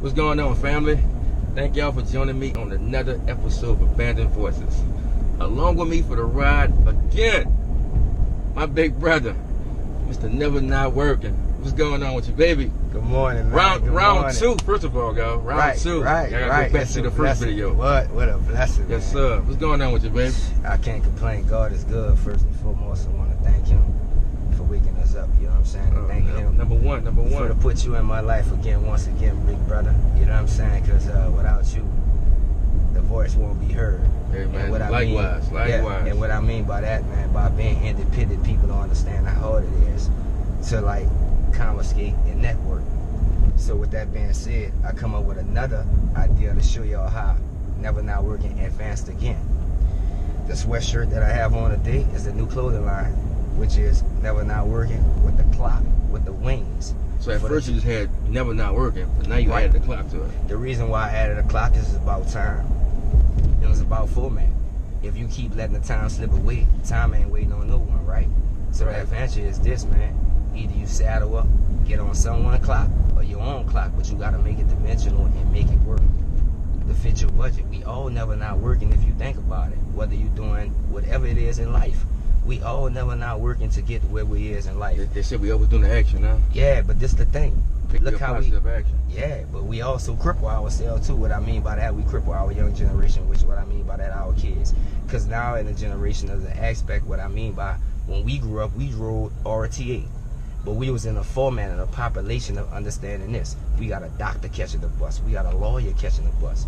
What's going on, family? Thank y'all for joining me on another episode of Abandoned Voices. Along with me for the ride again, my big brother, Mr. Never Not Working. What's going on with you, baby? Good morning, man. Round two, first of all, y'all. Round two. Right. I gotta go back to the first video. What a blessing, Yes, man. sir. What's going on with you, baby? I can't complain. God is good. First and foremost, I want to thank Him for waking us up. You know what I'm saying? Thank Him. Number one. For to put you in my life again, once again, big brother. You know what I'm saying? Because without you, the voice won't be heard. Hey, man. And what Likewise. Yeah, and what I mean by that, man, by being independent, people don't understand how hard it is to like confiscate and network. So with that being said, I come up with another idea to show y'all how Never Not Working advanced again. The sweatshirt that I have on today is the new clothing line, which is Never Not Working with the clock, with the wings. So at first you just had Never Not Working, but now you added the clock to it. The reason why I added a clock is about time. It was about format. If you keep letting the time slip away, time ain't waiting on no one, right? So the advantage is this, man. Either you saddle up, get on someone's clock, or your own clock, but you gotta make it dimensional and make it work to fit your budget. We all never not working if you think about it. Whether you're doing whatever it is in life, we all never not working to get where we is in life. They said we always doing the action, huh? Yeah, but this the thing. Look how we action. Yeah, but we also cripple ourselves too. What I mean by that, we cripple our young generation, which what I mean by that, our kids. Because now in the generation of the aspect, what I mean by when we grew up, we drove RTA. But we was in a format of a population of understanding this. We got a doctor catching the bus. We got a lawyer catching the bus.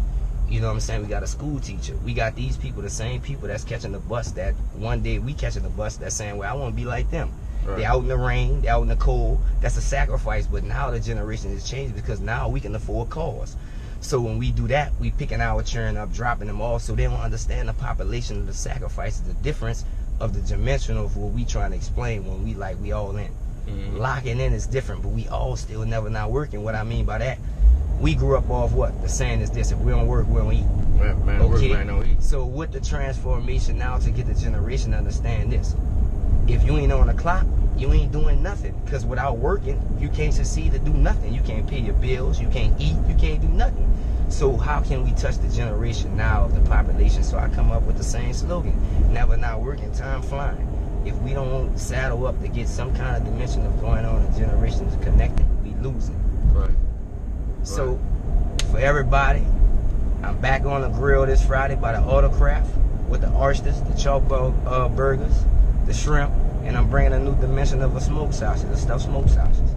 You know what I'm saying? We got a school teacher. We got these people, the same people that's catching the bus that one day we catching the bus that's saying, well, I want to be like them. Right. They out in the rain, they out in the cold. That's a sacrifice. But now the generation has changed because now we can afford cars. So when we do that, we picking our children up, dropping them off, so they don't understand the population of the sacrifices, the difference of the dimension of what we trying to explain when we all in. Mm-hmm. Locking in is different, but we all still never not working. What I mean by that, we grew up off what? The saying is this: if we don't work, we don't eat. Man, okay? Work, man, don't eat. So with the transformation now to get the generation to understand this, if you ain't on the clock, you ain't doing nothing. Because without working, you can't succeed to do nothing. You can't pay your bills, you can't eat, you can't do nothing. So how can we touch the generation now of the population? So I come up with the same slogan: never not working, time flying. If we don't saddle up to get some kind of dimension of going on in generations connected, we losing. Right. So for everybody, I'm back on the grill this Friday by the Autocraft with the oysters, the chalkboard burgers, the shrimp, and I'm bringing a new dimension of a smoked sausage, a stuffed smoked sausage.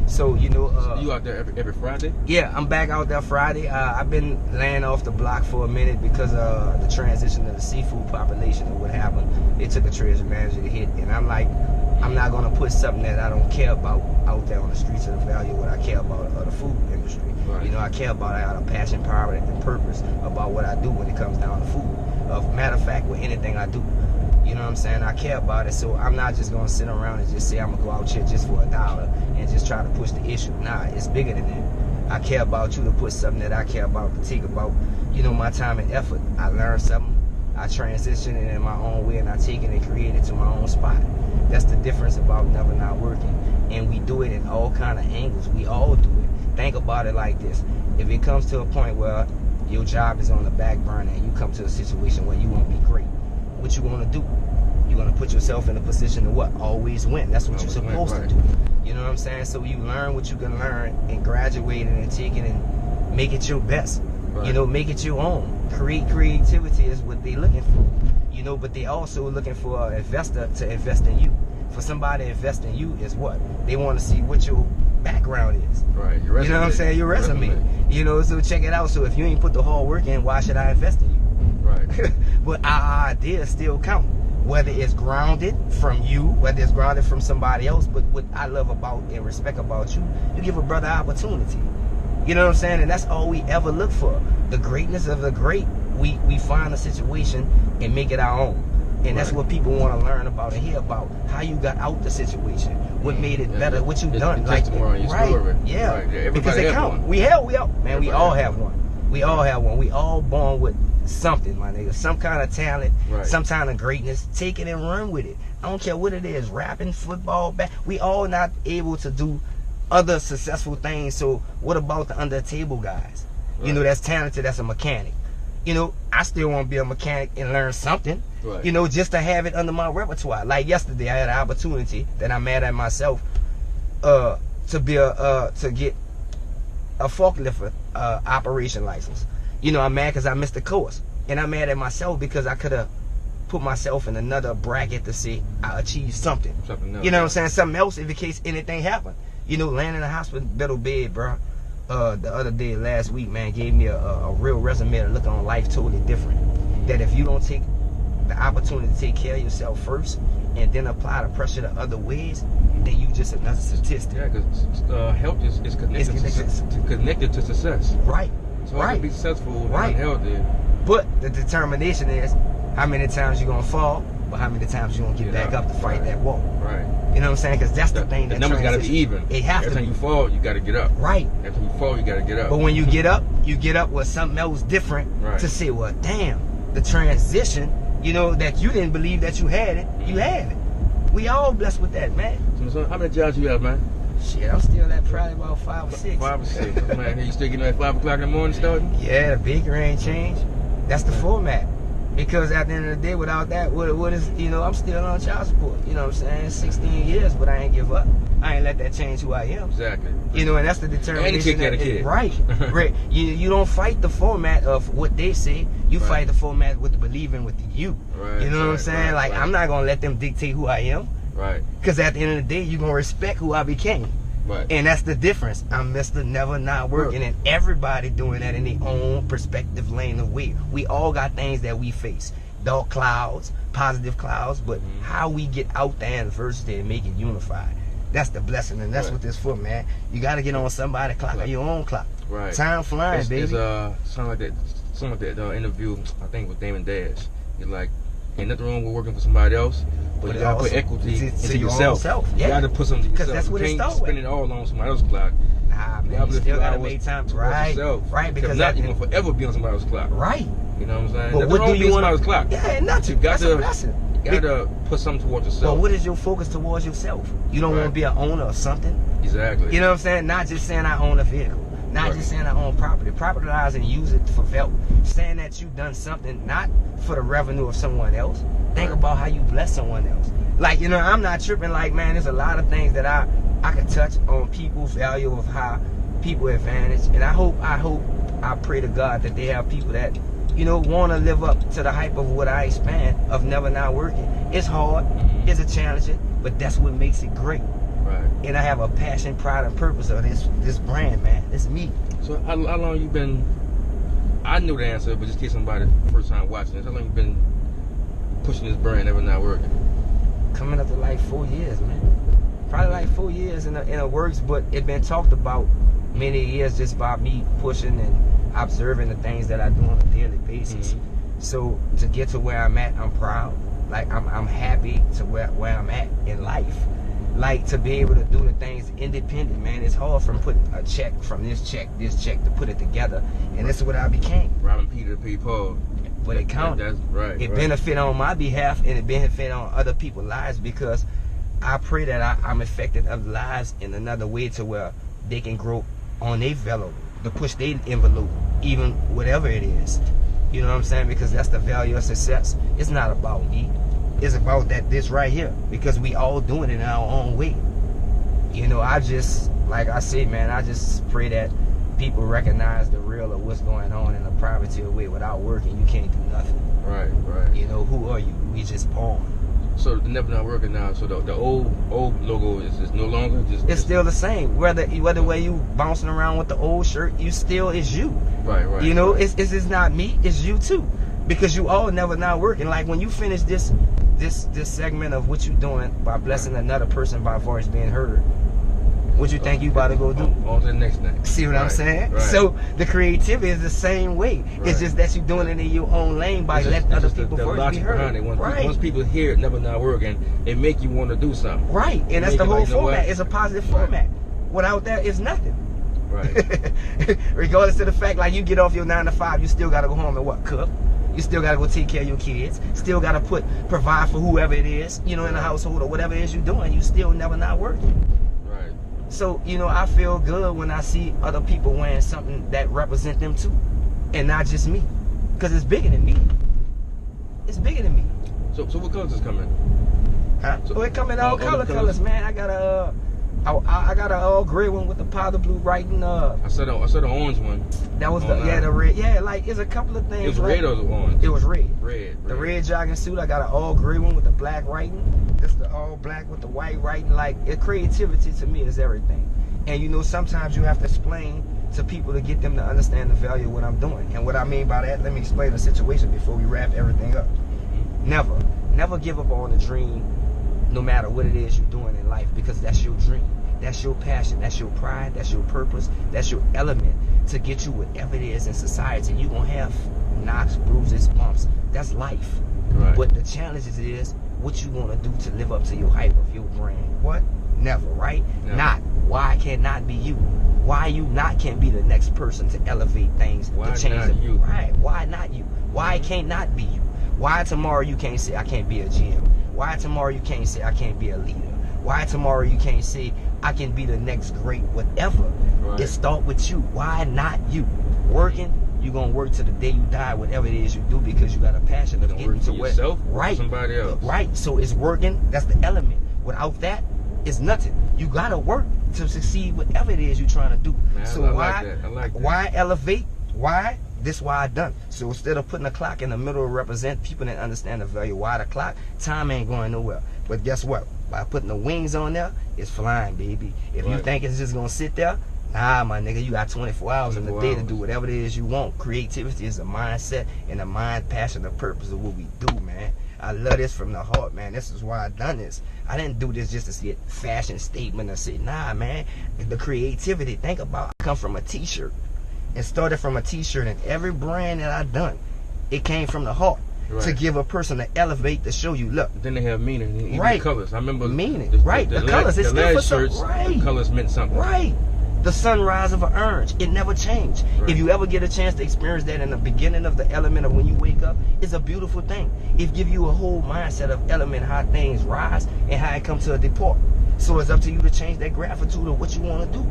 So you know, so you out there every Friday? Yeah, I'm back out there Friday. I've been laying off the block for a minute because of the transition of the seafood population and what happened. It took a treasure manager to hit, and I'm like, I'm not gonna put something that I don't care about out there on the streets of the value of what I care about of the food industry. Right. You know, I care about it out of passion, power, and purpose about what I do when it comes down to food. Matter of fact, with anything I do. You know what I'm saying? I care about it, so I'm not just gonna sit around and just say I'm gonna go out here just for $1 and just try to push the issue. Nah, it's bigger than that. I care about you to put something that I care about, to take about, you know, my time and effort. I learned something, I transition it in my own way, and I take it and create it to my own spot. That's the difference about never not working. And we do it in all kind of angles. We all do it. Think about it like this. If it comes to a point where your job is on the back burner and you come to a situation where you won't be great, what you gonna do? You're gonna put yourself in a position to what? Always win. That's what you're supposed to do. You know what I'm saying? So you learn what you can learn and graduate it and take it and make it your best. Right. You know, make it your own. Creativity is what they're looking for. You know, but they also looking for an investor to invest in you. For somebody to invest in you is what? They want to see what your background is. Right. Your resume. You know what I'm saying? Your resume. You know, so check it out. So if you ain't put the hard work in, why should I invest in you? Right. But our ideas still count. Whether it's grounded from you, whether it's grounded from somebody else. But what I love about and respect about you, you give a brother opportunity. You know what I'm saying? And that's all we ever look for. The greatness of the great, we find a situation and make it our own. And that's what people want to learn about and hear about. How you got out the situation, what made it better, what you done. Like, story. Yeah. Right. Because it count. We all have one. We all have one. We all born with something, my nigga. Some kind of talent, some kind of greatness. Take it and run with it. I don't care what it is, rapping, football, we all not able to do other successful things. So what about the under the table guys? You know, that's talented, that's a mechanic. You know, I still want to be a mechanic and learn something. Right. You know, just to have it under my repertoire. Like yesterday, I had an opportunity that I'm mad at myself to get a forklift operation license. You know, I'm mad because I missed the course, and I'm mad at myself because I could have put myself in another bracket to say I achieved something. Something else, you know what I'm saying? Something else in case anything happened. You know, laying in the hospital bed, bro. The other day, last week, man, gave me a real resume to look on life totally different. That if you don't take the opportunity to take care of yourself first and then apply the pressure to other ways, then you just another statistic. Yeah, because health is connected to success. Right. It's hard to be successful and healthy. But the determination is how many times you're going to fall, but how many times you're going to get back up to fight that wall. Right. You know what I'm saying? Because that's the thing. The numbers got to be even. It has to be. Every time you fall, you got to get up. Right. Every time you fall, you got to get up. But when you get up with something else different to say, well, damn, the transition, you know, that you didn't believe that you had it, you have it. We all blessed with that, man. So how many jobs you have, man? Shit, I'm still at probably about 5 or 6. 5 or 6. Man, you still getting at 5 o'clock in the morning starting? Yeah, the baker ain't changed. That's the format. Because at the end of the day, without that, what is, you know, I'm still on child support. You know what I'm saying? 16 years, but I ain't give up. I ain't let that change who I am. Exactly. You know, and that's the determination. And you take care of the kid. Right. Right. You don't fight the format of what they say. You fight the format with the believing with you. Right. You know what I'm saying? Like, I'm not going to let them dictate who I am. Right. Because at the end of the day, you're going to respect who I became. Right. And that's the difference. I'm Mr. Never Not Working, and everybody doing that in their own perspective, lane of way. We all got things that we face. Dark clouds, positive clouds, but how we get out there in adversity and make it unified. That's the blessing, and that's what this for, man. You got to get on somebody's clock or your own clock. Right. Time flying, baby. It's something like that interview, I think, with Damon Dash. He's like, ain't nothing wrong with working for somebody else, but you gotta put equity into yourself. Yeah. You gotta put something to yourself. Because that's what you it can't started spend it all on somebody else's clock. Nah, man, you still gotta make time. Right. Right, because not you're gonna forever be on somebody else's clock. Right. You know what I'm saying? But what do you want on somebody's clock? Yeah, nothing. You got that's a blessing. You gotta put something towards yourself. But what is your focus towards yourself? You don't want to be an owner of something. Exactly. You know what I'm saying? Not just saying I own a vehicle. Not just saying I own property. Propertize and use it for felt. Saying that you've done something not for the revenue of someone else. Think about how you bless someone else. Like, you know, I'm not tripping. Like, man, there's a lot of things that I could touch on people's value of how people advantage. And I pray to God that they have people that, you know, want to live up to the hype of what I expand of Never Not Working. It's hard. It's a challenge, but that's what makes it great. Right. And I have a passion, pride, and purpose of this brand, man. It's me. So how long you been? I knew the answer, but just in case somebody first time watching this, how long you been pushing this brand, Never Not Working? Coming up to like 4 years, man. Probably like 4 years in the works, but it been talked about many years just by me pushing and observing the things that I do on a daily basis. So to get to where I'm at, I'm proud. Like I'm happy to where I'm at in life. Like to be able to do the things independent, man. It's hard from putting a check from this check to put it together. And this is what I became. Robbing Peter to pay Paul. But it counted. That's right. It benefit on my behalf and it benefit on other people's lives because I pray that I'm affecting other lives in another way to where they can grow on their velo, to push their envelope, even whatever it is. You know what I'm saying? Because that's the value of success. It's not about me. It's about this right here. Because we all doing it in our own way. You know, I just, like I said, man, I just pray that people recognize the real of what's going on in a privateer way. Without working, you can't do nothing. Right, right. You know, who are you? We just born. So the Never Not Working now. So the old logo is no longer it's still the same. Whether way you bouncing around with the old shirt, you still is you. Right, right. You know, right. it's not me, it's you too. Because you all Never Not Working. Like when you finish this segment of what you doing by blessing another person by voice being heard, what you think you about to go do? On to the next thing. See what I'm saying? Right. So the creativity is the same way. Right. It's just that you're doing it in your own lane by letting other people first be heard. Once people hear it, Never Not Working, it make you want to do something. Right, and that's the whole format. It's a positive format. Without that, it's nothing. Right. Regardless of the fact, like you get off your 9 to 5, you still gotta go home and what, cook. You still gotta go take care of your kids. Still gotta provide for whoever it is, you know, in the household or whatever it is you're doing. You still Never Not Working. Right. So, you know, I feel good when I see other people wearing something that represent them too. And not just me. Because it's bigger than me. It's bigger than me. So what colors is coming? Huh? So, So it come in all colors, man. I got a all gray one with the powder blue writing. I saw the orange one. That was the red. Yeah, like it's a couple of things. It was like, red or the orange? It was red. Red. The red jogging suit. I got an all gray one with the black writing. This the all black with the white writing. Like creativity to me is everything. And you know, sometimes you have to explain to people to get them to understand the value of what I'm doing. And what I mean by that, let me explain the situation before we wrap everything up. Never give up on the dream, no matter what it is you're doing in life, because that's your dream. That's your passion. That's your pride. That's your purpose. That's your element to get you whatever it is in society. You're going to have knocks, bruises, bumps. That's life. Right. But the challenge is what you want to do to live up to your hype of your brand. What? Never, right? Never. Not. Why can't not be you? Why you not can't be the next person to elevate things, Why to change not them? you? Right. Why not you? Why it can't not be you? Why tomorrow you can't say I can't be a GM? Why tomorrow you can't say I can't be a leader? Why tomorrow you can't say I can be the next great whatever? Right. It start with you. Why not you? Working, you're gonna work to the day you die, whatever it is you do, because you got a passion of getting to what yourself, right. Somebody else. Right. So it's working, that's the element. Without that, it's nothing. You gotta work to succeed whatever it is you're trying to do. Man, so I why like that. Why elevate? Why? This why I done. So instead of putting a clock in the middle to represent people that understand the value, why the clock? Time ain't going nowhere. But guess what? By putting the wings on there, it's flying, baby. If you think it's just gonna sit there, nah, my nigga, you got 24 hours in the day to do whatever it is you want. Creativity is a mindset and a mind, passion, the purpose of what we do, man. I love this from the heart, man. This is why I done this. I didn't do this just to see a fashion statement or say, nah, man. The creativity, think about, I come from a t-shirt. It started from a t-shirt, and every brand that I done, it came from the heart. Right. To give a person to elevate, to show you, look. Then they have meaning, even right. colors. I remember meaning, right? The colors, it's the for shirts, right. The colors meant something. Right. The sunrise of an orange, it never changed. Right. If you ever get a chance to experience that in the beginning of the element of when you wake up, it's a beautiful thing. It gives you a whole mindset of element, how things rise and how it comes to a depart. So it's up to you to change that gratitude of what you want to do.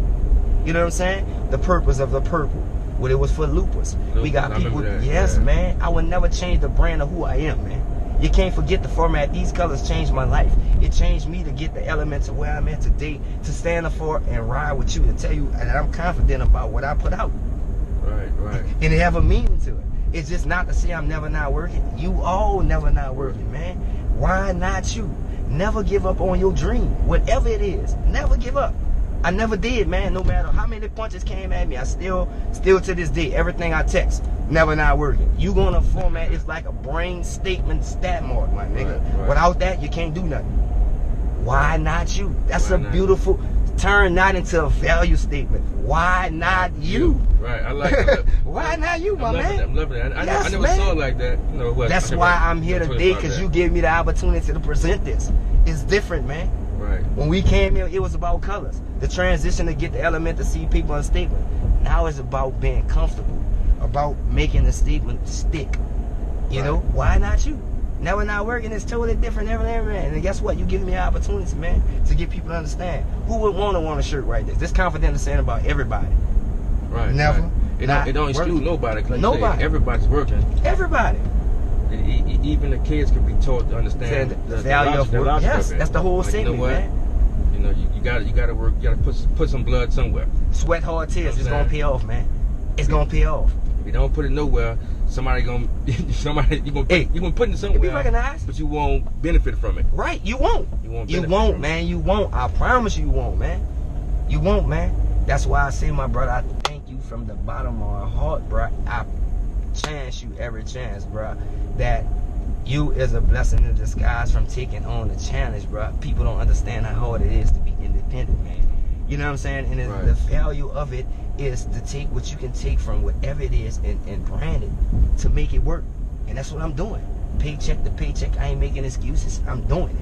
You know what I'm saying? The purpose of the purple. Well, it was for lupus. We got people, yes, man. I would never change the brand of who I am, man. You can't forget the format. These colors changed my life. It changed me to get the elements of where I'm at today, to stand up for and ride with you, to tell you that I'm confident about what I put out. Right. And it have a meaning to it. It's just not to say I'm never not working. You all never not working, man. Why not you? Never give up on your dream. Whatever it is, never give up. I never did, man. No matter how many punches came at me, I still to this day, everything I text, never not working. You gonna format, it's like a brain statement stat mark, my nigga. Right. Without that, you can't do nothing. Why not you? That's a beautiful, turn that into a value statement. Why not you? Right, I like that. Why not you, my man? I'm loving it. I Yes, never saw it like that. You know, that's why I'm here today, because you gave me the opportunity to present this. It's different, man. Right. When we came here, it was about colors. The transition to get the element to see people in a statement. Now it's about being comfortable, about making the statement stick. You know, why not you? Never not working is totally different every man. And guess what? You giving me an opportunity, man, to get people to understand. Who would want a shirt like this? This confident is saying about everybody. Right. Never. Right. It don't exclude nobody. Like nobody. Say, everybody's working. Everybody. Even the kids can be taught to understand the value of work. Yes, that's the whole segment, man. You know, you gotta work. You gotta put some blood somewhere. Sweat, hard tears. It's gonna pay off, man. It's gonna pay off. If you don't put it nowhere, you're gonna put it somewhere. It be recognized, but you won't benefit from it. Right? You won't. You won't, man. You won't. I promise you won't, man. You won't, man. That's why I say, my brother, I thank you from the bottom of my heart, bro. I chance you every chance, bro, that you is a blessing in disguise from taking on the challenge, bro. People don't understand how hard it is to be independent, man. You know what I'm saying? And the value of it is to take what you can take from whatever it is and brand it to make it work. And that's what I'm doing. Paycheck to paycheck. I ain't making excuses. I'm doing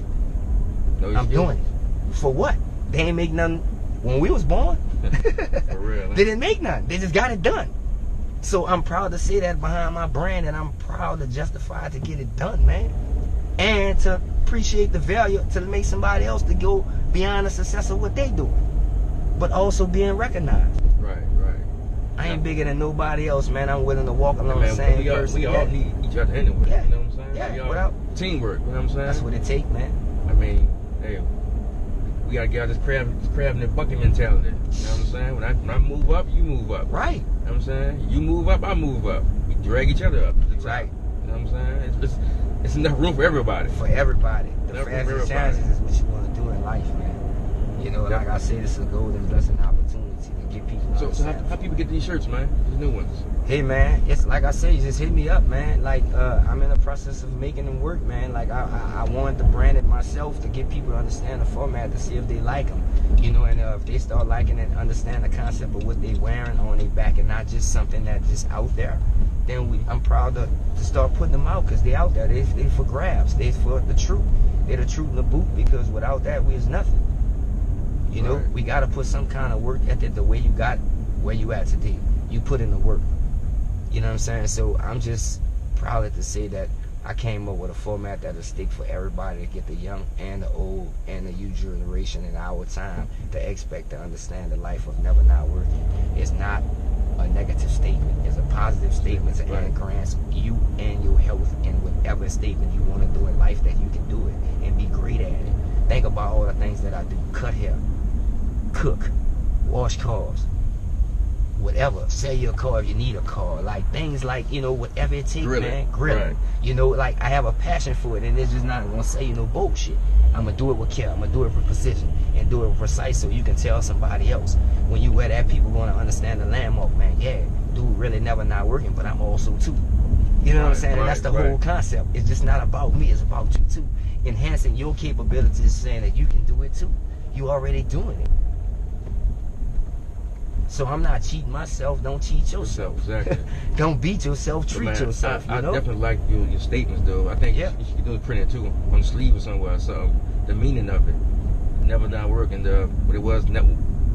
it. I'm doing it. For what? They ain't make nothing when we was born. For real. They didn't make nothing. They just got it done. So I'm proud to say that behind my brand, and I'm proud to justify to get it done, man. And to appreciate the value to make somebody else to go beyond the success of what they doing. but also being recognized. Right. I ain't bigger than nobody else, man. I'm willing to walk along the Man, same we person. all need each other anyway. Yeah. You know what I'm saying? Yeah, We all without teamwork. You know what I'm saying? that's what it take, man. I mean, hey, we gotta get out this crab in the bucket mentality. You know what I'm saying? When I move up, you move up. Right. You know what I'm saying? You move up, I move up. We drag each other up to the top. Right. You know what I'm saying? It's enough room for everybody. For everybody. The Enough room for fastest everybody. challenges is what you want to do in life, man. You know, like I say, this is a golden blessing opportunity to get people to So understand. how people get these shirts, man? The new ones. Hey, man, it's like I say, you just hit me up, man. Like, I'm in the process of making them work, man. Like, I wanted to brand it myself to get people to understand the format, to see if they like them. You know, and if they start liking it, understand the concept of what they wearing on their back and not just something that's just out there, then I'm proud to start putting them out because they out there. They for grabs. They for the truth. They're the truth in the boot because without that, we is nothing. You know, Right. we got to put some kind of work ethic the way you got where you at today. You put in the work. You know what I'm saying? So I'm just proud to say that I came up with a format that'll stick for everybody to get the young and the old and the new generation in our time to expect to understand the life of never not working. It's not a negative statement. It's a positive statement to enhance you and your health in whatever statement you want to do in life that you can do it and be great at it. Think about all the things that I do. Cut hair, cook, wash cars, whatever, sell your car if you need a car, like things like, you know, whatever it takes, man, grill it. You know, like I have a passion for it and it's just not gonna say, you know, bullshit. I'm gonna do it with care, I'm gonna do it with precision and do it with precise so you can tell somebody else. When you wear that, people gonna understand the landmark, man. Yeah, dude really never not working, but I'm also too. You know what I'm saying? And that's the whole concept. It's just not about me, it's about you too. Enhancing your capabilities, saying that you can do it too. You already doing it. So I'm not cheating myself. Don't cheat yourself. Exactly. Don't beat yourself. Treat yourself. I you know? definitely like your statements, though. I think you should do a print too on the sleeve or somewhere. Or something. The meaning of it. Never not working. What it was. Never.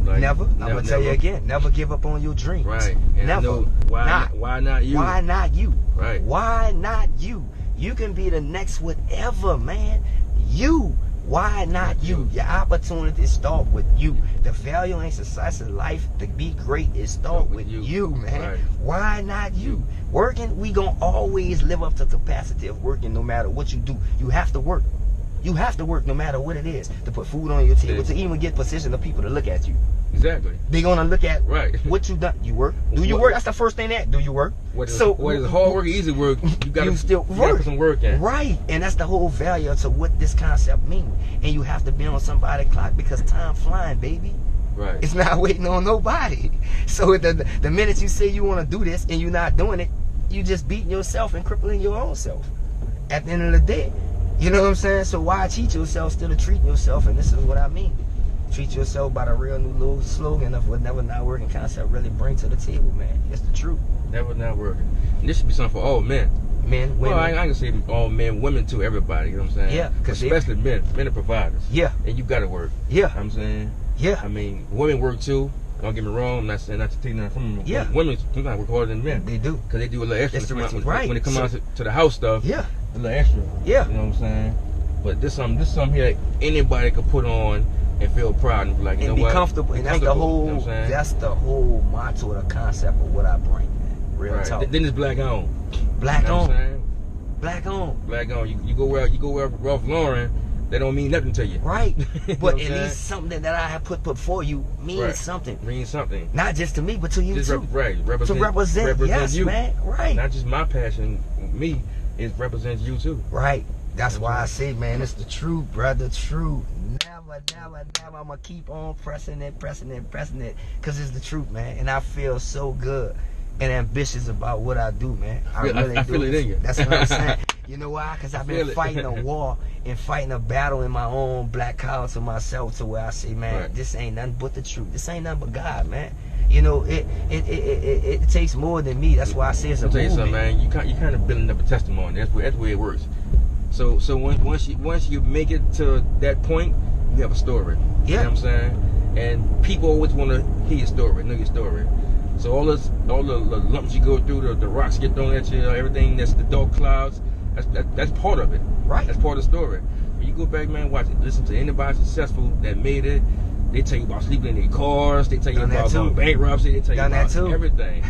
I'm gonna tell you again. Never give up on your dreams. Right. And never. I know why not you? Why not you? Right. Why not you? You can be the next whatever, man. You. Why not you? Your opportunities start with you. The value and success in life to be great is start with you, man. Right. Why not you? Working, we gonna always live up to the capacity of working no matter what you do. You have to work. You have to work no matter what it is to put food on your table, to even get position of people to look at you. Exactly. They're gonna look at what you done. You work. Do you work? That's the first thing that. Do you work? What is hard work or easy work? You gotta still work. Put some work in. Right. And that's the whole value to what this concept means. And you have to be on somebody's clock because time flying, baby. Right. It's not waiting on nobody. So the minute you say you want to do this and you're not doing it, you just beating yourself and crippling your own self. At the end of the day. You know what I'm saying? So why cheat yourself instead of treating yourself? And this is what I mean. Treat yourself by the real new little slogan of what never not working concept really bring to the table, man. It's the truth. Never not working. And this should be something for all men. Men, women. Well, I ain't gonna say all men, women too, everybody, you know what I'm saying? Yeah. Especially men. Men are providers. Yeah. And you gotta work. Yeah. You know what I'm saying? Yeah. I mean, women work too. Don't get me wrong, I'm not saying not to take nothing from them. Yeah. Women sometimes work harder than men. They do. Because they do a little extra when it comes out to the house stuff. Yeah. A little extra. Yeah. You know what I'm saying? But this something here anybody could put on and feel proud and be like, you know be what? Comfortable. And that's the whole you know that's the whole motto of the concept of what I bring, man. Real talk. Then it's black on. Black you know on. Black on. Black on. You go where Ralph Lauren, that don't mean nothing to you. Right. But at least something that I have put before you means something. Means something. Not just to me, but to you just too. Represent yes, you. Man. Right. Not just my passion, me, it represents you too. Right. That's why I say, man, it's the truth, brother. True. Never. I'm going to keep on pressing it. Because it's the truth, man. And I feel so good and ambitious about what I do, man. I feel it in you. That's what I'm saying. You know why? Because I've been fighting a war and fighting a battle in my own black collar to myself to where I say, man, this ain't nothing but the truth. This ain't nothing but God, man. You know, it takes more than me. That's why I say it's a movement. I'll tell you something, man. You kind of building up a testimony. That's the way it works. So once you make it to that point, you have a story. Yeah. You know what I'm saying? And people always want to hear your story, know your story. So all the lumps you go through, the rocks get thrown at you, everything that's the dark clouds, that's part of it. Right. That's part of the story. When you go back, man, watch it. Listen to anybody successful that made it. They tell you about sleeping in their cars. They tell you Done about that too. bankruptcy. They tell you Done that about too. everything.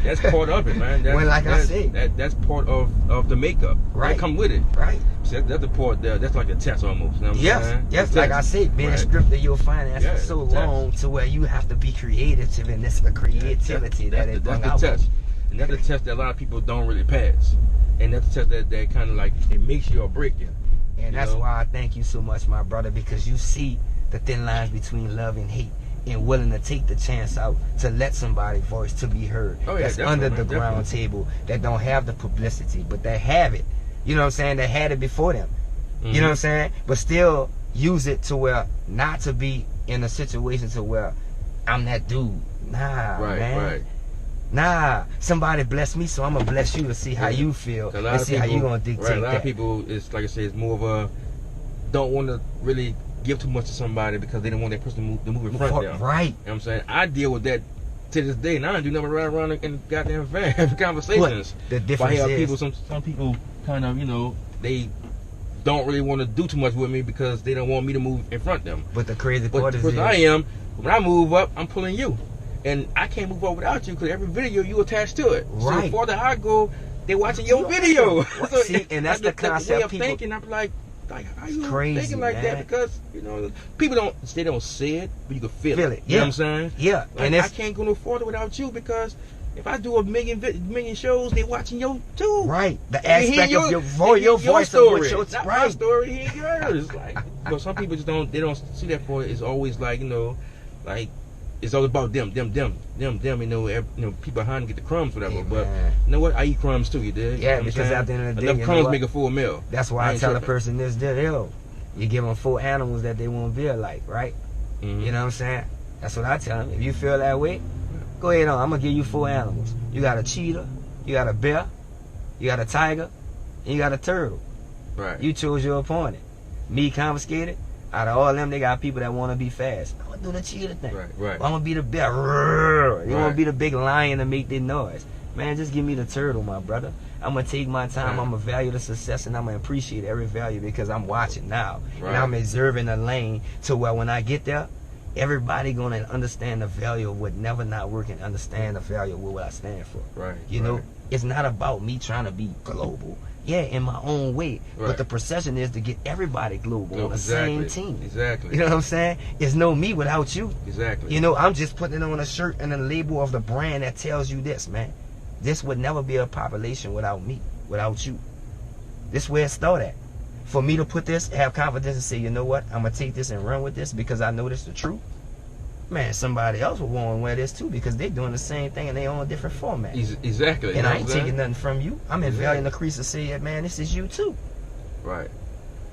That's part of it, man. Well, like I said. That's part of the makeup. Right. That come with it. Right. So that's the part there. That's like a test almost. You know what I'm Yes, saying? yes. It's Like a I test. said, being Right. stripped of your finances Yeah, for so it's a test. long to where you have to be creative, and it's the creativity that it brings out. That's the test. And that's the test that a lot of people don't really pass. And that's the test that kind of like, it makes you or break you. And that's why I thank you so much, my brother, because you see the thin lines between love and hate, and willing to take the chance out to let somebody's voice to be heard. Oh, yeah, that's definitely, under the man, ground table, that don't have the publicity, but that have it. You know what I'm saying? That had it before them. Mm-hmm. You know what I'm saying? But still use it to where not to be in a situation to where I'm that dude. Nah, Right, man. right. Nah, somebody bless me, so I'm gonna bless you to see how you feel and see how you gonna dictate right, a lot that. of people, it's like I say, it's more of a don't want to really give too much to somebody because they don't want that person to move in front of them. Right. You know what I'm saying? I deal with that to this day, and I don't do nothing around in the goddamn van conversations. But the difference but I have is, people, some people kind of, you know, they don't really want to do too much with me because they don't want me to move in front of them. but the crazy But part the is person I am, when I move up, I'm pulling you. And I can't move up without you because every video you attached to it. Right. So the farther I go, they watching your video. So see, and that's the concept way of people thinking. I'm like how you crazy, thinking like man. that? Because, you know, people don't say it, but you can feel it. You Yeah. know what I'm saying? Yeah. Like, And I it's can't go no farther without you because if I do a million shows, they watching your too. right. The They hear aspect of your voice of story, what your not my right. story, he yours. Like, but some people just don't see that for it. It's always like, you know, like it's all about them. You know, people behind them get the crumbs, whatever. Yeah, but man. you know what? I eat crumbs too. You dig? Yeah, You know what I'm because saying? at the end of the day, enough you know crumbs what? make a full meal. That's why I ain't tell a tripping. person this deal, yo, you give them 4 animals that they won't feel like, right? Mhm. You know what I'm saying? That's what I tell them. If you feel that way, go ahead on. I'm gonna give you 4 animals. You got a cheetah, you got a bear, you got a tiger, and you got a turtle. Right. You chose your opponent. Me confiscated. Out of all them, they got people that want to be fast. I'm gonna do the cheetah thing. Right. I'm gonna be the bear. You wanna Right. be the big lion and make that noise. Man, just give me the turtle, my brother. I'm gonna take my time. Right. I'm gonna value the success, and I'm gonna appreciate every value because I'm watching now. Right. And I'm observing the lane to where when I get there, everybody gonna understand the value of what never not working, understand the value of what I stand for. Right. You know, it's not about me trying to be global. Yeah, in my own way. Right. But the procession is to get everybody global on the exactly. same team. Exactly. You know what I'm saying? It's no me without you. Exactly. You know, I'm just putting it on a shirt and a label of the brand that tells you this, man. This would never be a population without me, without you. This where it started at. For me to put this, have confidence and say, you know what, I'm going to take this and run with this because I know this is the truth. Man, somebody else will want to wear this too because they're doing the same thing and they on a different format. Exactly. And You know I ain't what I'm saying? taking nothing from you. I'm invaluing the crease to say, man, this is you too. Right.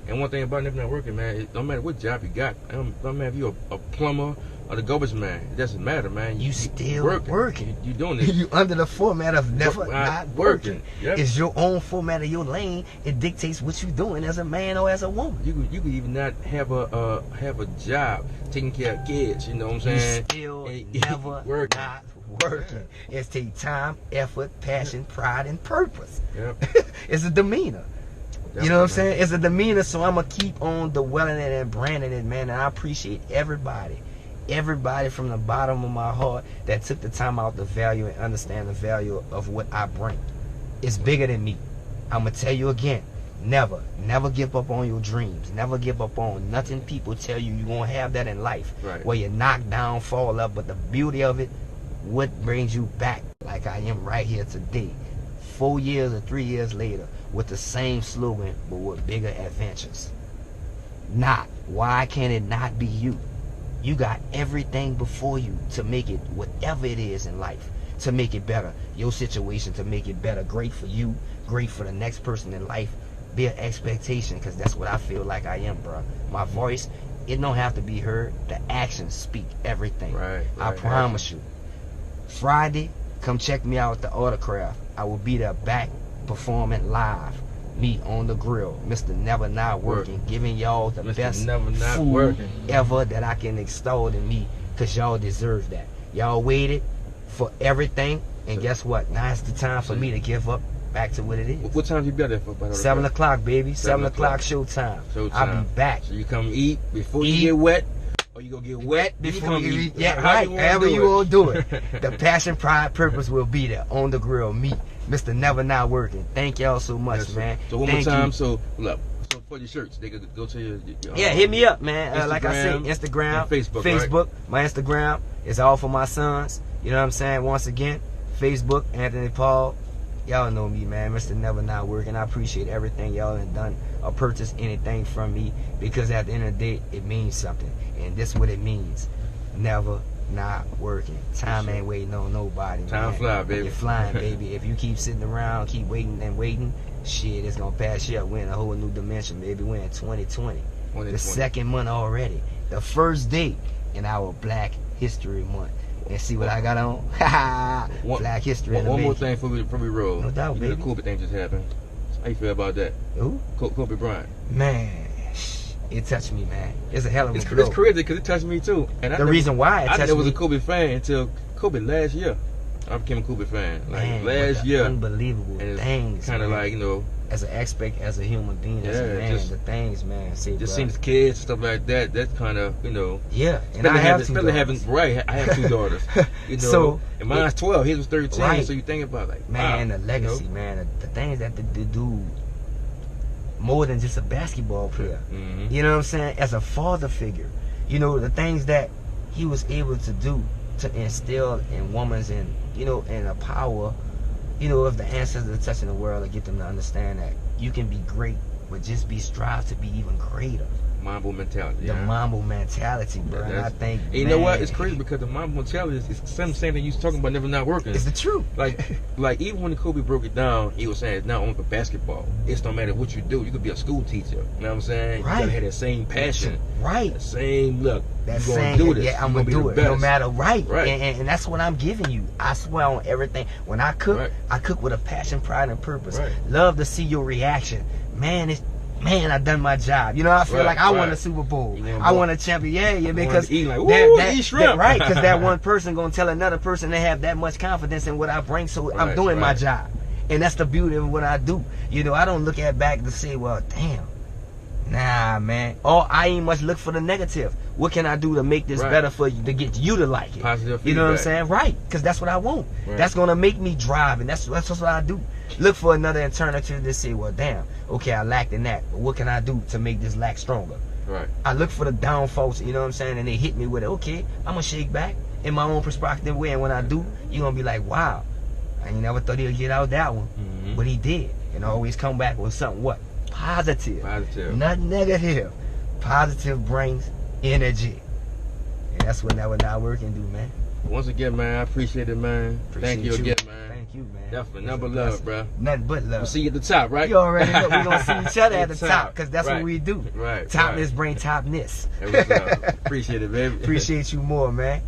And one thing about never not working, man, it don't matter what job you got. It don't matter if you're a plumber or the garbage man. It doesn't matter, man. You still working. You doing it. You under the format of never not working. Yep. It's your own format of your lane. It dictates what you're doing as a man or as a woman. You could even not have a job taking care of kids. You know what I'm You saying? still And never working. not working. It's take time, effort, passion, pride, and purpose. Yep. It's a demeanor. You know what I'm saying? It's a demeanor, so I'm going to keep on dwelling it and branding it, man. And I appreciate everybody from the bottom of my heart that took the time out to value and understand the value of what I bring. It's bigger than me. I'm going to tell you again, never give up on your dreams. Never give up on nothing people tell you. You're going to have that in life. Right. Where you knock down, fall up, but the beauty of it, what brings you back like I am right here today, 4 years or 3 years later, with the same slogan, but with bigger adventures. Why can't it not be you? You got everything before you to make it whatever it is in life, to make it better. Your situation to make it better. Great for you, great for the next person in life. Be an expectation, because that's what I feel like I am, bro. My voice, it don't have to be heard. The actions speak everything. Right. I promise you. Friday, come check me out at the Autocraft. I will be there back performing live. Me on the grill, Mr. Never Not Working, giving y'all the Mr. best Never Not food Working. ever that I can extol in me, because y'all deserve that. Y'all waited for everything, and guess what? Now it's the time for me to give up back to what it is. What time you be out there for? 7 o'clock, baby. 7 o'clock. showtime. Showtime. I'll be back. So you come eat before you get wet, or you go get wet before you eat. yeah, right. However you want to do it. The passion, pride, purpose will be there on the grill. Me, Mr. Never Not Working. Thank y'all so much, Yes, man. So one more time. So look. So for your shirts, they could go to your yeah, hit me up, man. Like I said, Instagram, Instagram, Facebook. Facebook. Right? My Instagram is all for my sons. You know what I'm saying? Once again, Facebook, Anthony Paul. Y'all know me, man. Mr. Never Not Working. I appreciate everything y'all have done or purchased anything from me, because at the end of the day, it means something. And this is what it means. Never not working. Time ain't waiting on nobody, man. Time fly, baby. You're flying, baby. If you keep sitting around, keep waiting and waiting, shit, it's gonna pass you up. We're in a whole new dimension, baby. We're in 2020. The second month already. The first day in our Black History Month. And see what I got on? Black History. One more thing before we roll. No doubt, baby. The Kobe thing just happened. How you feel about that? Who? Kobe Bryant. Man, it touched me, man. It's a hell of a blow. It's crazy because it touched me too. And the reason why it touched me, I was a Kobe fan until Kobe last year. I became a Kobe fan. Like man, last year. Unbelievable things. Kind of like, you know. As an aspect, as a human being, as a man, the things, man. See, just seeing the kids, stuff like that. That's kind of, you know. Yeah, and I have two daughters. I have two daughters. You know, so, and mine's 12. His was 13. Right. So you think about like, man, wow, the legacy, you know? man, the things that they do more than just a basketball player. Mm-hmm. You know what I'm saying? As a father figure, you know, the things that he was able to do to instill in women's and, you know, and the power, you know, of the ancestors of touching the world, to get them to understand that you can be great, but just strive to be even greater. Mambo mentality. The Mambo mentality, bro. And I think, you know what? It's crazy because the Mambo mentality is the same thing you was talking about, never not working. It's the truth. Like even when Kobe broke it down, he was saying it's not only for basketball. It don't matter what you do. You could be a school teacher. You know what I'm saying? Right. You gotta have that same passion. Right. The same look. That you same, gonna do this. yeah, I'm gonna do it. No matter right. Right. And that's what I'm giving you. I swear on everything. When I cook, I cook with a passion, pride, and purpose. Right. Love to see your reaction. Man, I done my job. You know, I feel like I won a Super Bowl. I won a champion. Yeah, because eat like, eat shrimp. Right, because that one person gonna tell another person they have that much confidence in what I bring. So I'm doing my job, and that's the beauty of what I do. You know, I don't look at back to say, well, damn. Nah, man. Or I ain't much look for the negative. What can I do to make this better for you, to get you to like it? Positive feedback. You know what I'm saying? Right. Because that's what I want. That's going to make me drive, and that's what I do. Look for another alternative to say, well, damn, okay, I lacked in that, but what can I do to make this lack stronger? Right. I look for the downfalls, you know what I'm saying, and they hit me with it. Okay, I'm going to shake back in my own perspective way, and when I do, you're going to be like, wow, I ain't never thought he'd get out that one. Mm-hmm. But he did, and always come back with something, what? Positive. Not negative. Positive brings energy. And that's what Never Not Working do, man. Once again, man, I appreciate it, man. Thank you again, man. Thank you, man. Definitely. Number love, bro. Nothing but love. We'll see you at the top, right? You already know. We're going to see each other at the top, because that's what we do. Right. Topness bring topness. Appreciate it, baby. Appreciate you more, man.